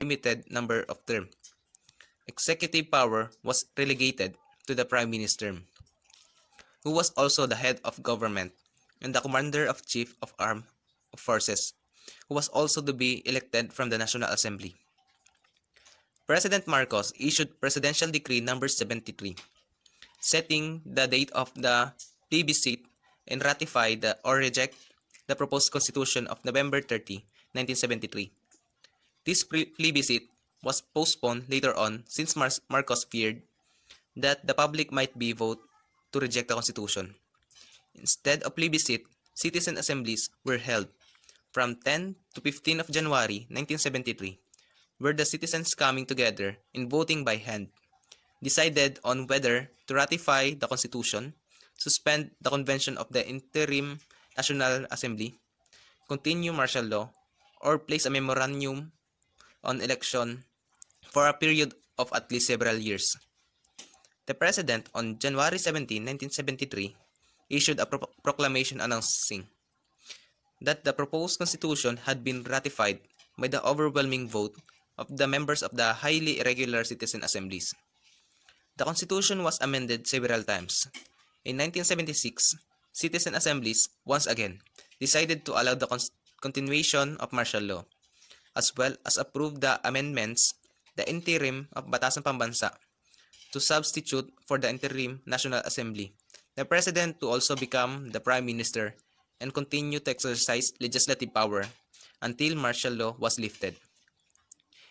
limited number of terms. Executive power was relegated to the Prime Minister, who was also the head of government and the Commander-in-Chief of Armed Forces, who was also to be elected from the National Assembly. President Marcos issued Presidential Decree No. 73, setting the date of the plebiscite and ratify or reject the proposed constitution of November 30, 1973. This plebiscite was postponed later on since Marcos feared that the public might be vote to reject the constitution. Instead of plebiscite, citizen assemblies were held from 10 to 15 of January 1973, where the citizens coming together in voting by hand decided on whether to ratify the constitution, suspend the convention of the interim National Assembly, continue martial law, or place a memorandum on election for a period of at least several years. The President on January 17, 1973, issued a proclamation announcing that the proposed constitution had been ratified by the overwhelming vote of the members of the highly irregular citizen assemblies. The constitution was amended several times. In 1976, citizen assemblies once again decided to allow the continuation of martial law, as well as approve the amendments, the interim of Batasang Pambansa, to substitute for the interim National Assembly, the President to also become the Prime Minister and continue to exercise legislative power until martial law was lifted,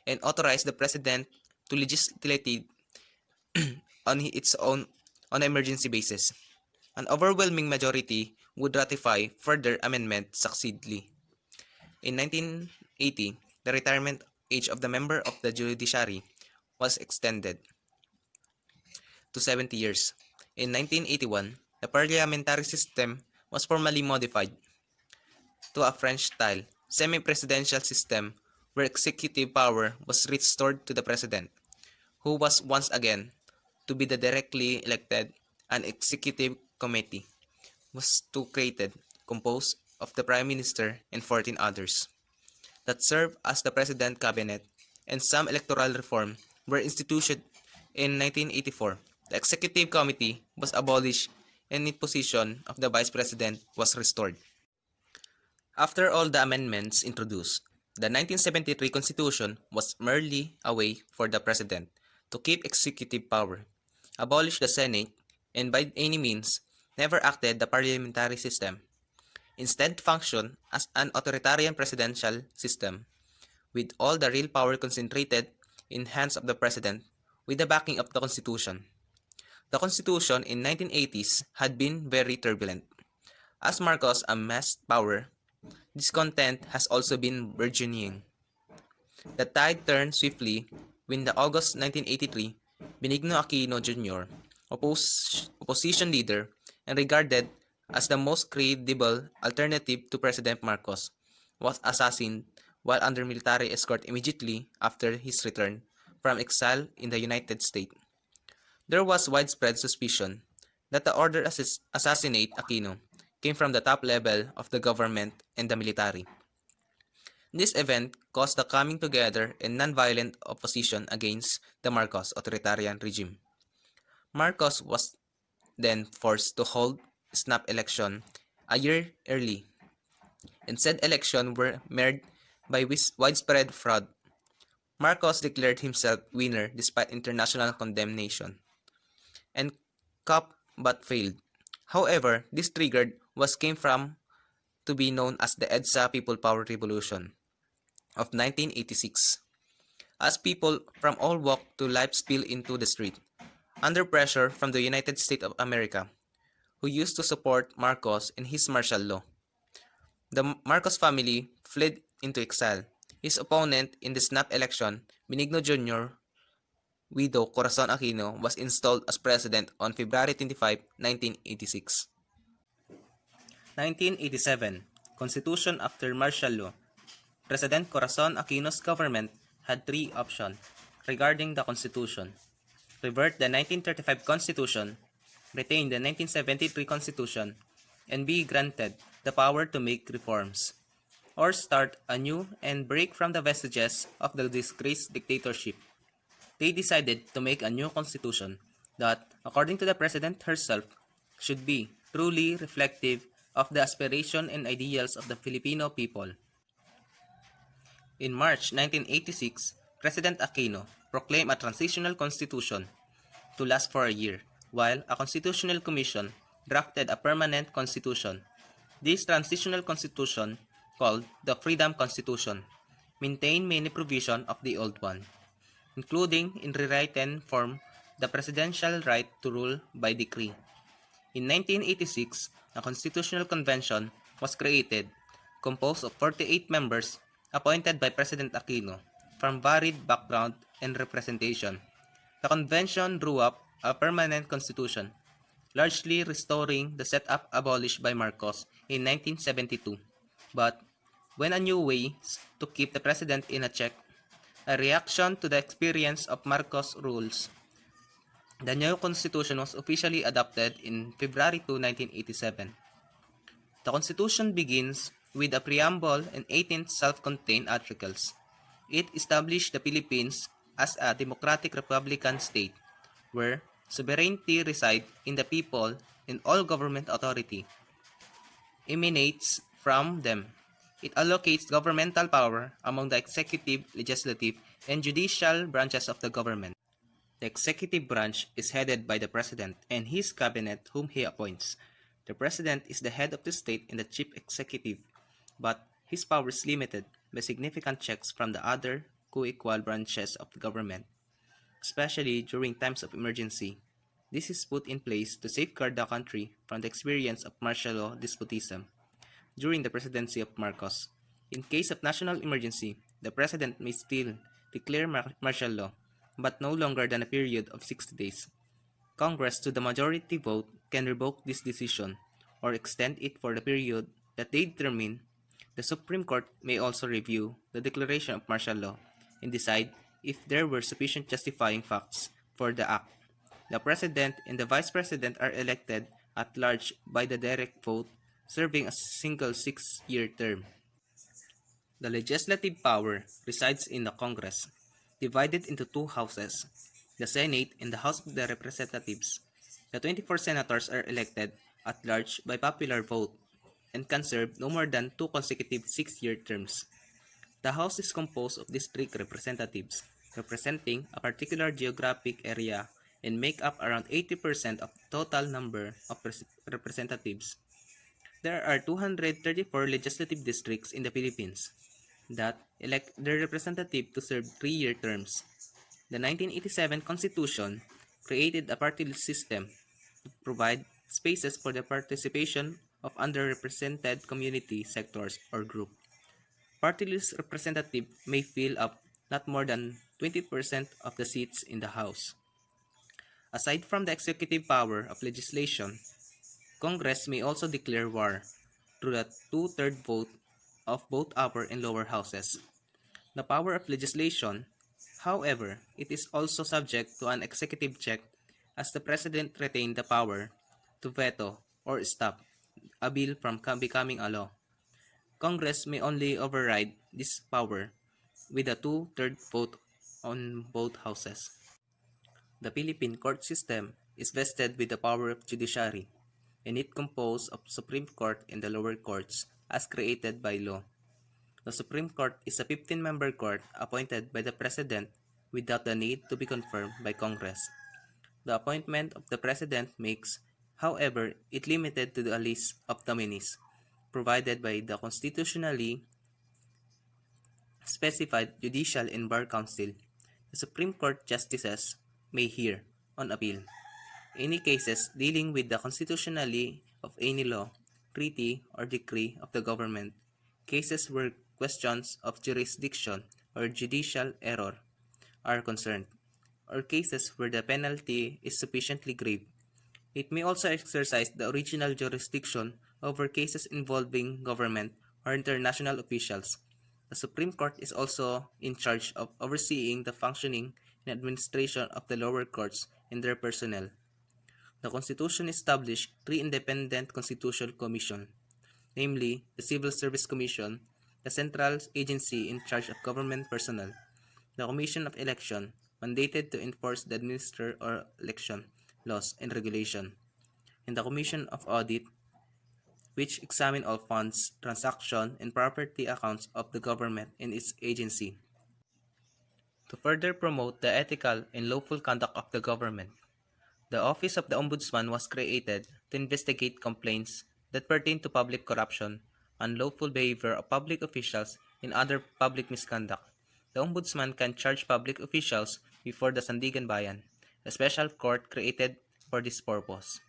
and authorize the President to legislate on its own on an emergency basis. An overwhelming majority would ratify further amendment succeedingly. In 1980, the retirement age of the member of the judiciary was extended to 70 years. In 1981, the parliamentary system was formally modified to a French-style semi-presidential system where executive power was restored to the president, who was once again to be the directly elected. An executive committee was created, composed of the Prime Minister and 14 others, that served as the President Cabinet, and some electoral reform were instituted in 1984. The Executive Committee was abolished and the position of the Vice President was restored. After all the amendments introduced, the 1973 Constitution was merely a way for the President to keep executive power, abolish the Senate, and by any means never acted the parliamentary system. Instead functioned as an authoritarian presidential system, with all the real power concentrated in hands of the President with the backing of the Constitution. The Constitution in 1980s had been very turbulent. As Marcos amassed power, discontent has also been burgeoning. The tide turned swiftly when the August 1983 Benigno Aquino Jr., opposition leader and regarded as the most credible alternative to President Marcos, was assassinated while under military escort immediately after his return from exile in the United States. There was widespread suspicion that the order to assassinate Aquino came from the top level of the government and the military. This event caused the coming together and non-violent opposition against the Marcos authoritarian regime. Marcos was then forced to hold snap election a year early, and said election were marred by widespread fraud. Marcos declared himself winner despite international condemnation, and coup but failed. However, this triggered what came from to be known as the EDSA People Power Revolution of 1986, as people from all walks of life spilled into the street, under pressure from the United States of America, who used to support Marcos in his martial law. The Marcos family fled into exile. His opponent in the snap election, Benigno Jr., widow Corazon Aquino, was installed as president on February 25, 1986. 1987, Constitution after martial law. President Corazon Aquino's government had three options regarding the Constitution: revert the 1935 Constitution, retain the 1973 Constitution, and be granted the power to make reforms. or start anew and break from the vestiges of the disgraced dictatorship. They decided to make a new constitution that, according to the president herself, should be truly reflective of the aspiration and ideals of the Filipino people. In March 1986, President Aquino proclaimed a transitional constitution to last for a year, while a constitutional commission drafted a permanent constitution. This transitional constitution, called the Freedom Constitution, maintained many provisions of the old one, including in rewritten form the presidential right to rule by decree. In 1986, a constitutional convention was created, composed of 48 members appointed by President Aquino from varied background and representation. The convention drew up a permanent constitution, largely restoring the setup abolished by Marcos in 1972. But when a new way to keep the president in a check, a reaction to the experience of Marcos' rules, the new constitution was officially adopted in February 2, 1987. The constitution begins with a preamble and 18 self-contained articles. It established the Philippines as a democratic republican state where sovereignty resides in the people and all government authority emanates from them. It allocates governmental power among the executive, legislative, and judicial branches of the government. The executive branch is headed by the president and his cabinet whom he appoints. The president is the head of the state and the chief executive, but his power is limited by significant checks from the other co-equal branches of the government, especially during times of emergency. This is put in place to safeguard the country from the experience of martial law despotism during the presidency of Marcos. In case of national emergency, the president may still declare martial law, but no longer than a period of 60 days. Congress, to the majority vote, can revoke this decision or extend it for the period that they determine. The Supreme Court may also review the declaration of martial law and decide if there were sufficient justifying facts for the act. The president and the vice president are elected at large by the direct vote, serving a single 6-year term. The legislative power resides in the Congress, divided into two houses, the Senate and the House of the Representatives. The 24 senators are elected at large by popular vote and can serve no more than two consecutive 6-year terms. The House is composed of district representatives, representing a particular geographic area and make up around 80% of the total number of representatives. There are 234 legislative districts in the Philippines that elect their representative to serve 3-year terms. The 1987 Constitution created a party list system to provide spaces for the participation of underrepresented community sectors or group. Party list representative may fill up not more than 20% of the seats in the House. Aside from the executive power of legislation, Congress may also declare war through the two-third vote of both upper and lower houses. The power of legislation, however, it is also subject to an executive check as the president retains the power to veto or stop a bill from becoming a law. Congress may only override this power with a two-third vote on both houses. The Philippine court system is vested with the power of judiciary, and it composed of Supreme Court and the lower courts as created by law. The Supreme Court is a 15-member court appointed by the President without the need to be confirmed by Congress. The appointment of the President makes, however, it limited to the list of nominees provided by the constitutionally specified Judicial and Bar Council. The Supreme Court justices may hear, on appeal, any cases dealing with the constitutionality of any law, treaty, or decree of the government, cases where questions of jurisdiction or judicial error are concerned, or cases where the penalty is sufficiently grave. It may also exercise the original jurisdiction over cases involving government or international officials. The Supreme Court is also in charge of overseeing the functioning and administration of the lower courts and their personnel. The Constitution established three independent constitutional commissions, namely the Civil Service Commission, the central agency in charge of government personnel. The Commission of Election, mandated to enforce the administer or election laws and regulation, and the Commission of Audit, which examine all funds, transaction, and property accounts of the government and its agency. To further promote the ethical and lawful conduct of the government, the Office of the Ombudsman was created to investigate complaints that pertain to public corruption, unlawful behavior of public officials, and other public misconduct. The Ombudsman can charge public officials before the Sandigan Bayan, a special court created for this purpose.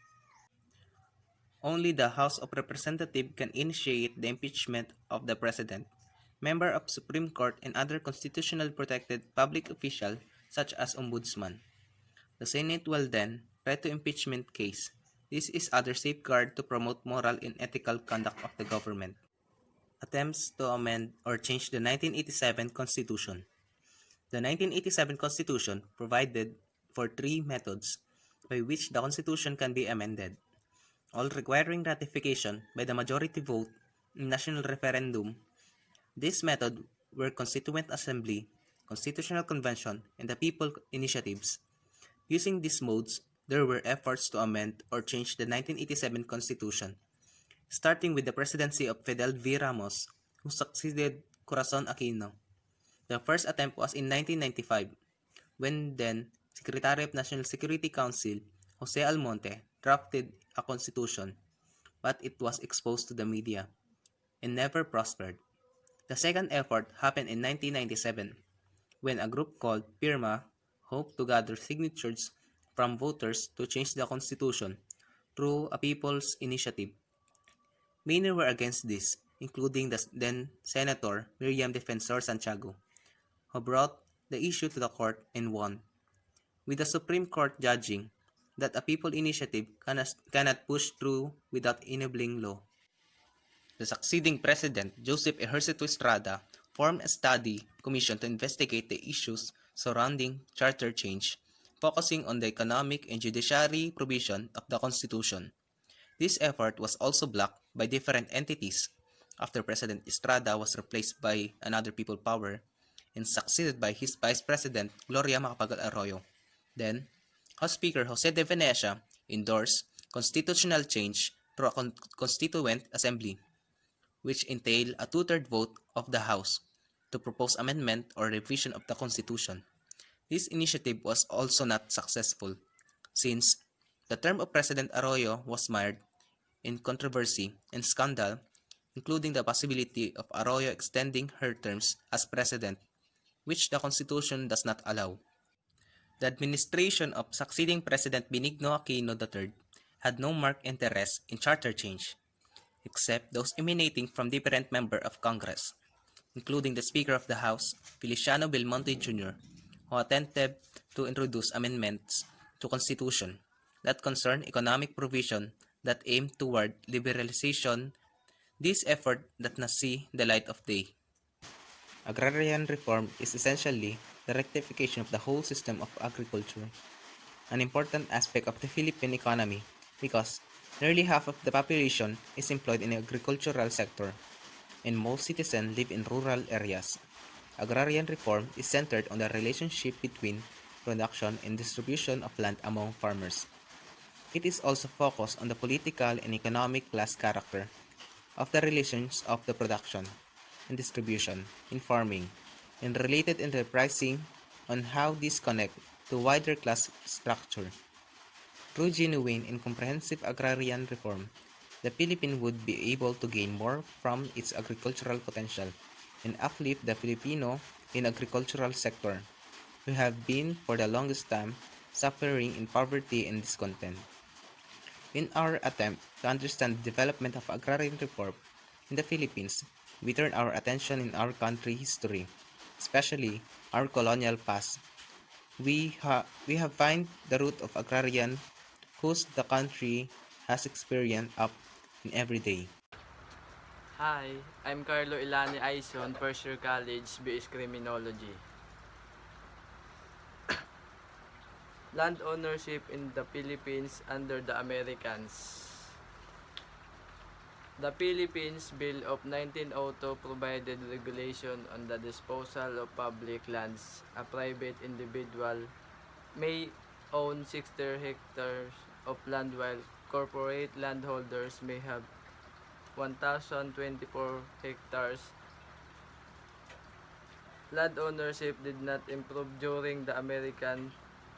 Only the House of Representatives can initiate the impeachment of the President, member of Supreme Court, and other constitutionally protected public official such as Ombudsman. The Senate will then try to impeachment case. This is other safeguard to promote moral and ethical conduct of the government. Attempts to amend or change the 1987 Constitution. The 1987 Constitution provided for three methods by which the Constitution can be amended, all requiring ratification by the majority vote in national referendum. This method were Constituent Assembly, Constitutional Convention, and the People Initiatives. Using these modes, there were efforts to amend or change the 1987 Constitution, starting with the presidency of Fidel V. Ramos, who succeeded Corazon Aquino. The first attempt was in 1995, when then Secretary of National Security Council, Jose Almonte, drafted a constitution, but it was exposed to the media and never prospered. The second effort happened in 1997, when a group called PIRMA hoped to gather signatures from voters to change the constitution through a people's initiative. Many were against this, including the then Senator Miriam Defensor Santiago, who brought the issue to the court and won, with the Supreme Court judging that a people initiative cannot push through without enabling law. The succeeding president, Joseph Ejercito Estrada, formed a study commission to investigate the issues surrounding charter change, focusing on the economic and judiciary provision of the Constitution. This effort was also blocked by different entities after President Estrada was replaced by another people power and succeeded by his Vice President Gloria Macapagal Arroyo. Then, House Speaker Jose de Venecia endorsed constitutional change through a constituent assembly, which entailed a two-third vote of the House to propose amendment or revision of the Constitution. This initiative was also not successful, since the term of President Arroyo was mired in controversy and scandal, including the possibility of Arroyo extending her terms as president, which the Constitution does not allow. The administration of succeeding President Benigno Aquino III had no marked interest in charter change, except those emanating from different members of Congress, including the Speaker of the House, Feliciano Belmonte Jr., who attempted to introduce amendments to Constitution that concern economic provision that aimed toward liberalization. This effort did not see the light of day. Agrarian reform is essentially the rectification of the whole system of agriculture, an important aspect of the Philippine economy because nearly half of the population is employed in the agricultural sector, and most citizens live in rural areas. Agrarian reform is centered on the relationship between production and distribution of land among farmers. It is also focused on the political and economic class character of the relations of the production and distribution in farming and related enterprising on how these connect to wider class structure. Through genuine and comprehensive agrarian reform, the Philippines would be able to gain more from its agricultural potential and uplift the Filipino in agricultural sector, who have been for the longest time suffering in poverty and discontent. In our attempt to understand the development of agrarian reform in the Philippines, we turn our attention in our country history, especially our colonial past. We have find the root of agrarian whose the country has experienced up in every day. Hi, I'm Carlo Ilani Aison, first year college, BS Criminology. Land ownership in the Philippines under the Americans. The Philippines Bill of 1902 provided regulation on the disposal of public lands. A private individual may own 60 hectares of land while corporate landholders may have 1,024 hectares. Land ownership did not improve during the American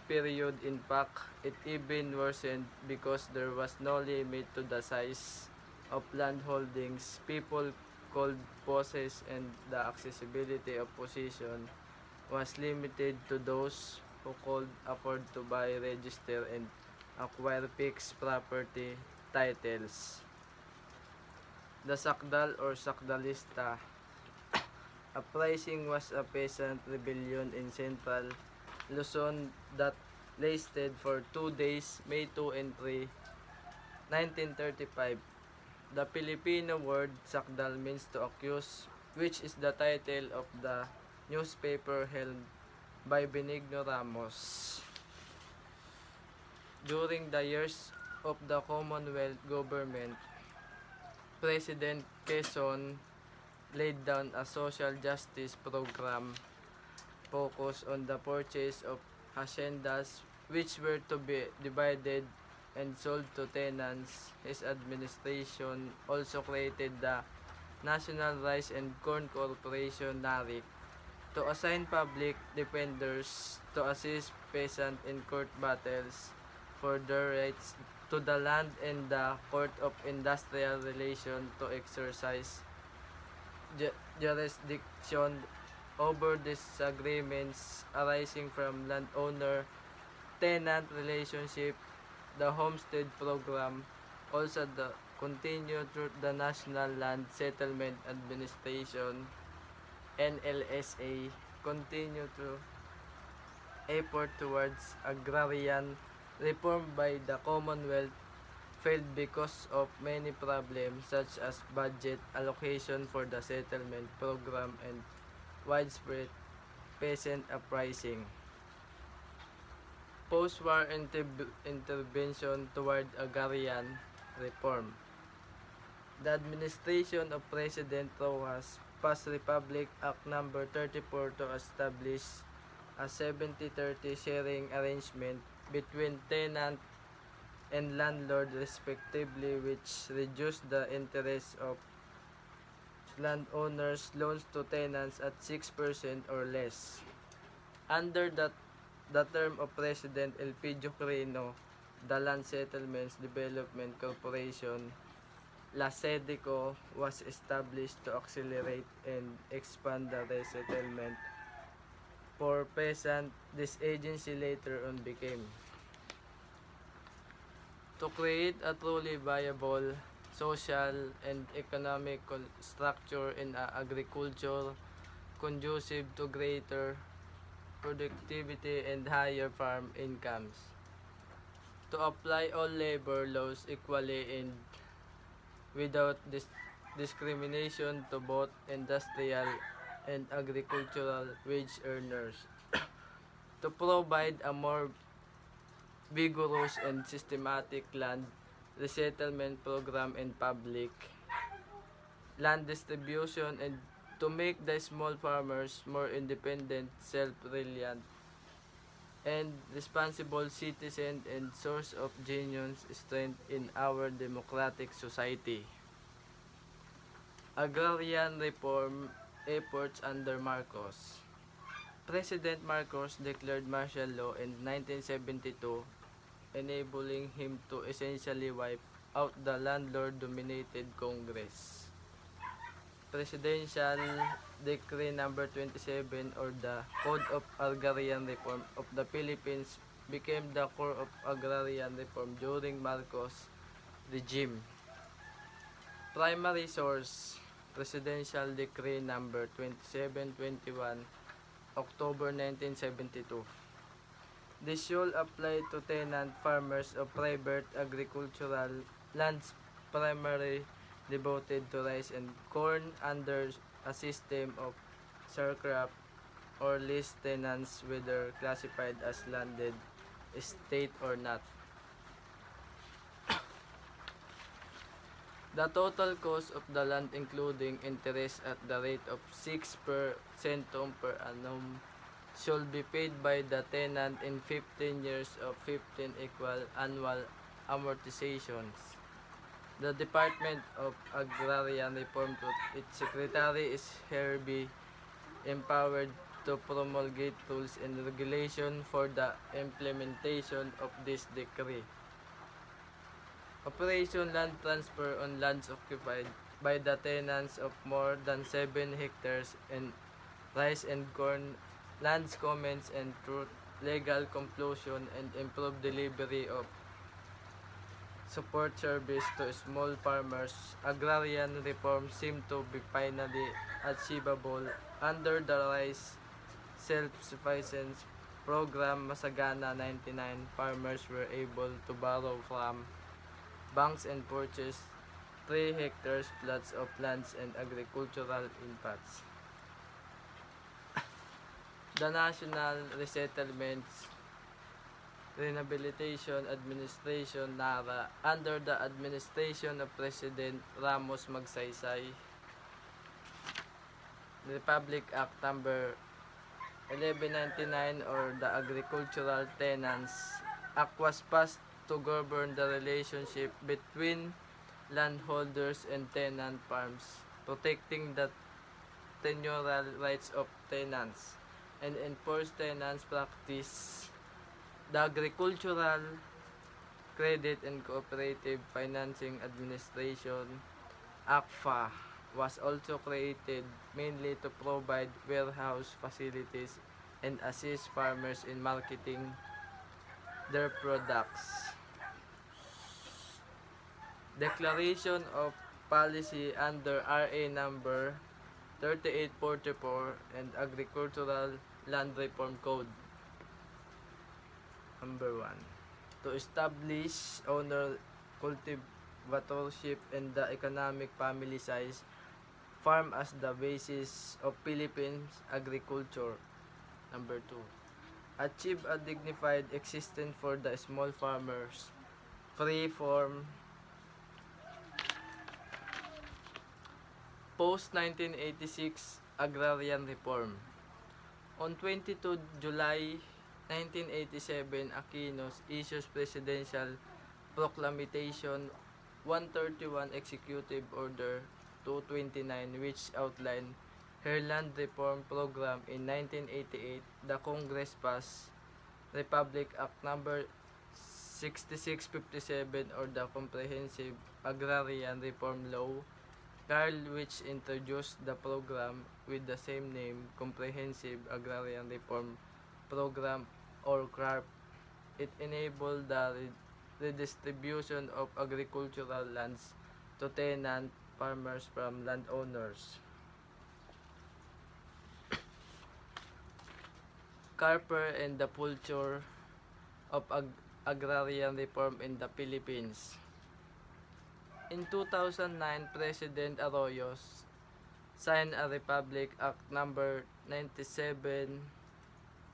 period. In fact, it even worsened because there was no limit to the size of land holdings people could possess, and the accessibility of possession was limited to those who could afford to buy, register, and acquire fixed property titles. The Sakdal or Sakdalista uprising was a peasant rebellion in central Luzon that lasted for 2 days, May 2 and 3, 1935. The Filipino word sakdal means to accuse, which is the title of the newspaper held by Benigno Ramos. During the years of the Commonwealth government, President Quezon laid down a social justice program focused on the purchase of haciendas which were to be divided and sold to tenants. His administration also created the National Rice and Corn Corporation (NARIC) to assign public defenders to assist peasants in court battles for their rights to the land, and the Court of Industrial Relations to exercise jurisdiction over disagreements arising from landowner-tenant relationship. The Homestead Program also continued through the National Land Settlement Administration (NLSA) continued to effort towards agrarian reform by the Commonwealth failed because of many problems such as budget allocation for the settlement program and widespread peasant uprising. Post-war intervention toward agrarian reform. The administration of President Rojas passed Republic Act No. 34 to establish a 70-30 sharing arrangement between tenant and landlord respectively, which reduced the interest of landowners' loans to tenants at 6% or less. Under the term of President Elpidio Quirino, the Land Settlements Development Corporation (LASEDECO) was established to accelerate and expand the resettlement for peasants. This agency later on became to create a truly viable social and economical structure in agriculture conducive to greater productivity and higher farm incomes, to apply all labor laws equally and without discrimination to both industrial and agricultural wage earners, to provide a more vigorous and systematic land resettlement program and public land distribution, and to make the small farmers more independent, self-reliant, and responsible citizens and source of genuine strength in our democratic society. Agrarian reform efforts under Marcos. President Marcos declared martial law in 1972, enabling him to essentially wipe out the landlord-dominated Congress. Presidential Decree No. 27, or the Code of Agrarian Reform of the Philippines, became the core of agrarian reform during Marcos' regime. Primary source: Presidential Decree No. 2721, October 1972. This should apply to tenant farmers of private agricultural lands primarily devoted to rice and corn under a system of sharecrop or lease tenants, whether classified as landed estate or not. The total cost of the land including interest at the rate of 6% per annum should be paid by the tenant in 15 years of 15 equal annual amortizations. The Department of Agrarian Reform, its secretary is hereby empowered to promulgate rules and regulation for the implementation of this decree. Operation land transfer on lands occupied by the tenants of more than 7 hectares and rice and corn lands commence and through legal conclusion and improved delivery of support service to small farmers. Agrarian reform seemed to be finally achievable under the rice self-sufficiency program. Masagana 99 farmers were able to borrow from banks and purchase 3 hectares plots of lands and agricultural inputs. The National Resettlements Rehabilitation Administration NARA under the administration of President Ramos Magsaysay, Republic Act number 1199 or the Agricultural Tenants Act was passed to govern the relationship between landholders and tenant farms, protecting the tenural rights of tenants and enforce tenants' practice. The Agricultural Credit and Cooperative Financing Administration (ACFA) was also created mainly to provide warehouse facilities and assist farmers in marketing their products. Declaration of Policy under RA number 3844 and Agricultural Land Reform Code number 1 to establish owner cultivatorship and the economic family size farm as the basis of Philippines agriculture. Number 2, achieve a dignified existence for the small farmers free from post-1986 Agrarian Reform. On 22 July 1987, Aquinos issues Presidential Proclamation 131 Executive Order 229 which outlined her land reform program. In 1988, the Congress passed Republic Act number 6657 or the Comprehensive Agrarian Reform Law, Carl, which introduced the program with the same name, Comprehensive Agrarian Reform Program or CRARP. It enabled the redistribution of agricultural lands to tenant farmers from landowners. Carper and the culture of agrarian reform in the Philippines. In 2009, President Arroyo signed a Republic Act number 97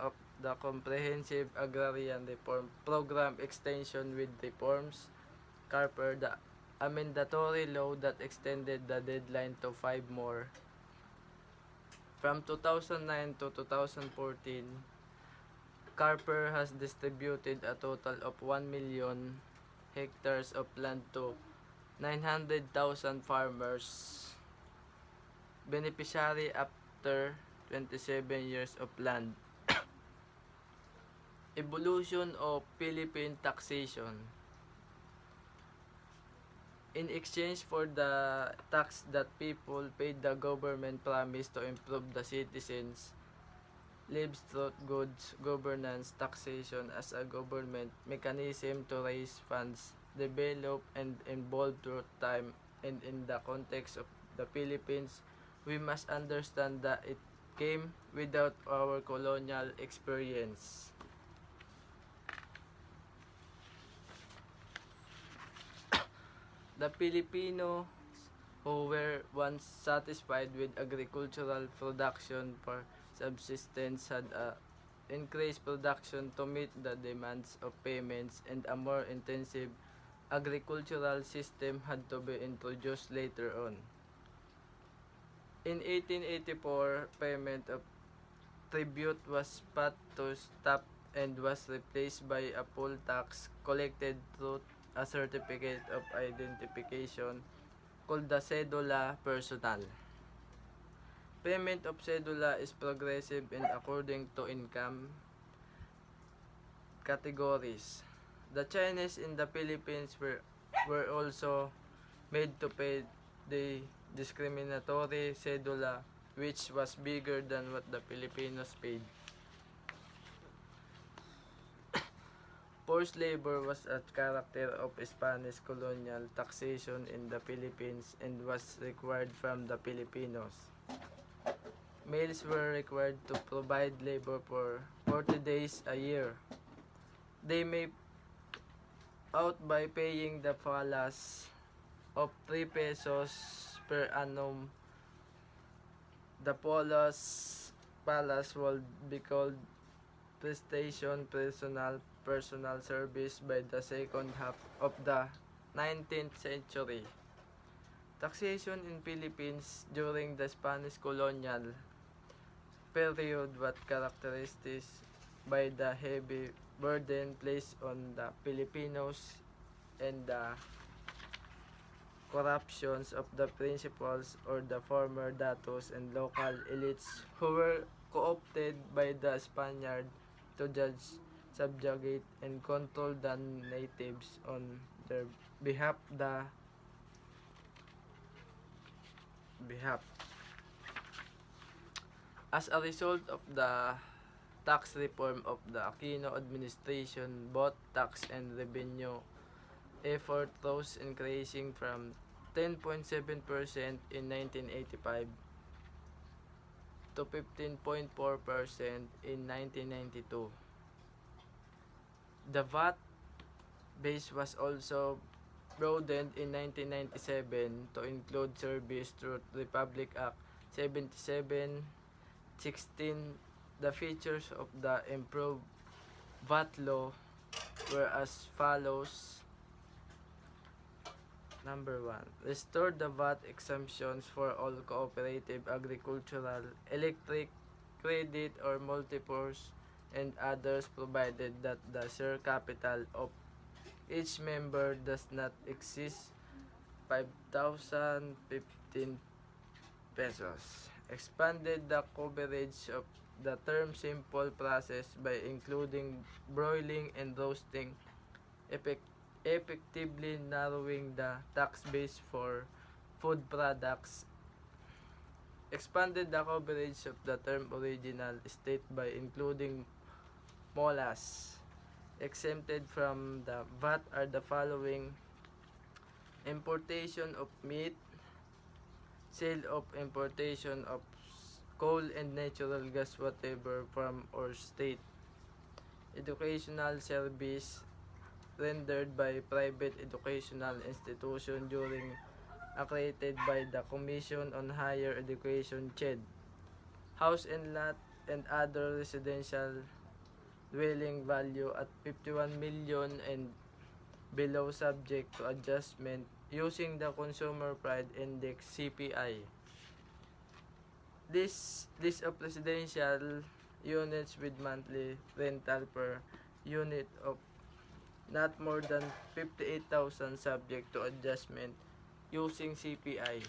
of the Comprehensive Agrarian Reform Program extension with reforms. Carper, the a mandatory law that extended the deadline to 5 more. From 2009 to 2014, Carper has distributed a total of 1 million hectares of land to 900,000 farmers, beneficiary after 27 years of land. Evolution of Philippine taxation. In exchange for the tax that people paid, the government promised to improve the citizens' lives through good governance. Taxation as a government mechanism to raise funds, develop and evolve through time, and in the context of the Philippines, we must understand that it came without our colonial experience. The Filipinos who were once satisfied with agricultural production for subsistence had increased production to meet the demands of payments and a more intensive agricultural system had to be introduced later on. In 1884, payment of tribute was put to stop and was replaced by a poll tax collected through a certificate of identification called the cedula personal. Payment of cedula is progressive and according to income categories. The Chinese in the Philippines were also made to pay the discriminatory cedula, which was bigger than what the Filipinos paid. Forced labor was a character of Spanish colonial taxation in the Philippines and was required from the Filipinos. Males were required to provide labor for 40 days a year. They may out by paying the falas of 3 pesos per annum. The palas will be called prestation personal service by the second half of the 19th century. Taxation in Philippines during the Spanish colonial period was characterized by the heavy burden placed on the Filipinos and the corruptions of the principals or the former datos and local elites who were co-opted by the Spaniard to judge, subjugate, and control the natives on their behalf. As a result of the tax reform of the Aquino administration, both tax and revenue effort rose, increasing from 10.7% in 1985 to 15.4% in 1992. The VAT base was also broadened in 1997 to include service through Republic Act 77-16. The features of the improved VAT law were as follows. Number 1. Restore the VAT exemptions for all cooperative agricultural, electric, credit, or multipurpose and others provided that the share capital of each member does not exceed 5,015 pesos. Expanded the coverage of the term simple process by including broiling and roasting, effectively narrowing the tax base for food products. Expanded the coverage of the term original state by including molas. Exempted from the VAT are the following: importation of meat, sale of importation of coal and natural gas whatever from or state, educational service rendered by private educational institution during accredited by the Commission on Higher Education (CHED), house and lot and other residential dwelling value at 51 million and below subject to adjustment using the Consumer Price Index (CPI). This list of residential units with monthly rental per unit of not more than 58,000 subject to adjustment using CPI.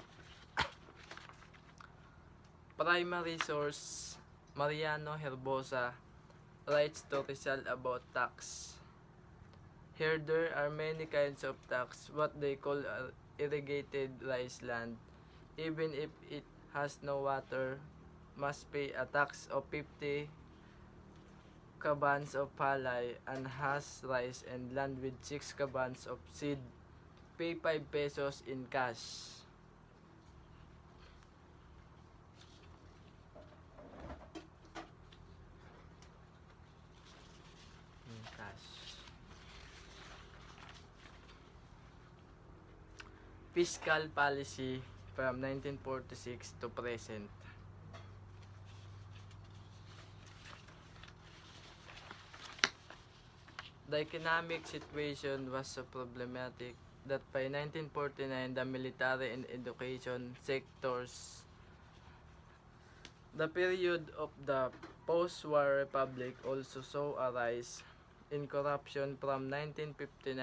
Primary source: Mariano Herbosa, Rights to Resell About Tax. Here there are many kinds of tax. What they call irrigated rice land, even if it has no water, must pay a tax of 50 kabans of palay, and has rice and land with 6 kabans of seed, pay 5 pesos in cash. Fiscal Policy from 1946 to present. The economic situation was so problematic that by 1949 the military and education sectors. The period of the post-war republic also saw a rise in corruption from 1959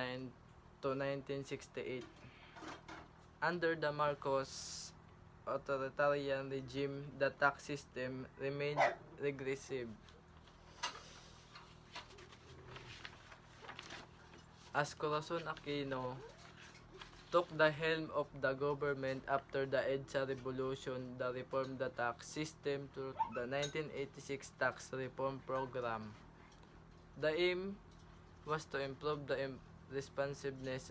to 1968. Under the Marcos authoritarian regime, the tax system remained regressive. As Corazon Aquino took the helm of the government after the EDSA revolution, the reformed the tax system through the 1986 tax reform program. The aim was to improve the responsiveness